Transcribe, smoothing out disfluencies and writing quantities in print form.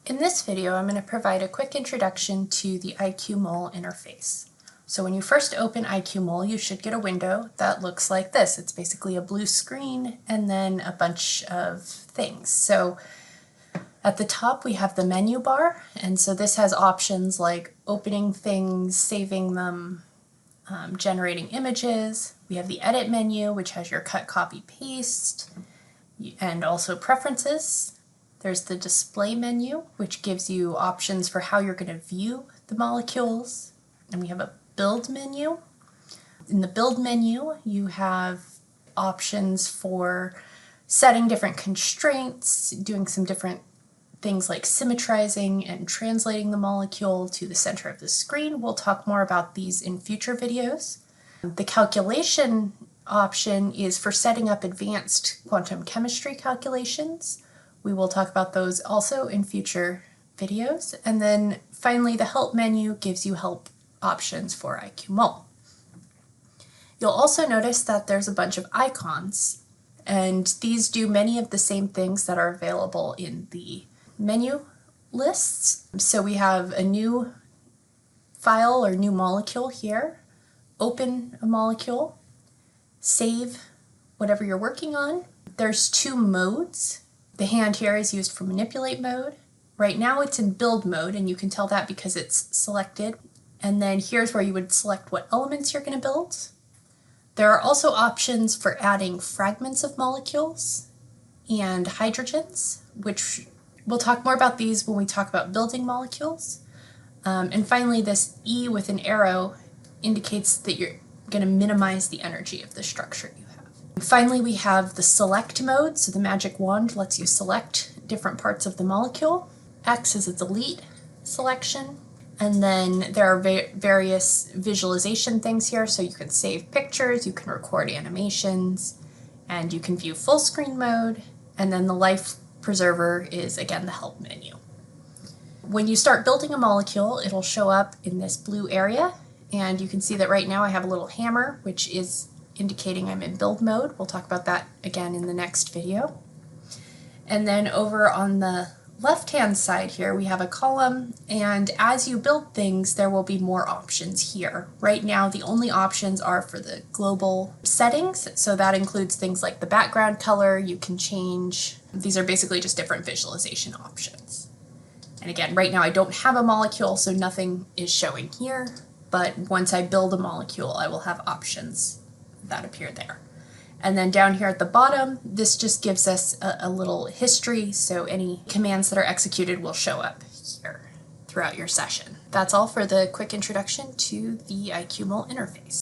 In this video, I'm going to provide a quick introduction to the IQmol interface. So when you first open IQmol, you should get a window that looks like this. It's basically a blue screen and then a bunch of things. So at the top, we have the menu bar, and so this has options like opening things, saving them, generating images. We have the edit menu, which has your cut, copy, paste, and also preferences. There's the display menu, which gives you options for how you're going to view the molecules. And we have a build menu. In the build menu, you have options for setting different constraints, doing some different things like symmetrizing and translating the molecule to the center of the screen. We'll talk more about these in future videos. The calculation option is for setting up advanced quantum chemistry calculations. We will talk about those also in future videos. And then finally, the help menu gives you help options for IQmol. You'll also notice that there's a bunch of icons, and these do many of the same things that are available in the menu lists. So we have a new file or new molecule here, open a molecule, save whatever you're working on. There's two modes. The hand here is used for manipulate mode. Right now it's in build mode, and you can tell that because it's selected. And then here's where you would select what elements you're going to build. There are also options for adding fragments of molecules and hydrogens, which we'll talk more about these when we talk about building molecules. And finally, this E with an arrow indicates that you're going to minimize the energy of the structure you have. Finally, we have the select mode, so the magic wand lets you select different parts of the molecule. X is a delete selection, and then there are various visualization things here, so you can save pictures, you can record animations, and you can view full screen mode, and then the life preserver is, again, the help menu. When you start building a molecule, it'll show up in this blue area, and you can see that right now I have a little hammer, which is indicating I'm in build mode. We'll talk about that again in the next video. And then over on the left-hand side here, we have a column, and as you build things, there will be more options here. Right now, the only options are for the global settings, so that includes things like the background color. You can change. These are basically just different visualization options. And again, right now I don't have a molecule, so nothing is showing here, but once I build a molecule, I will have options that appear there. And then down here at the bottom, this just gives us a little history, so any commands that are executed will show up here throughout your session. That's all for the quick introduction to the IQmol interface.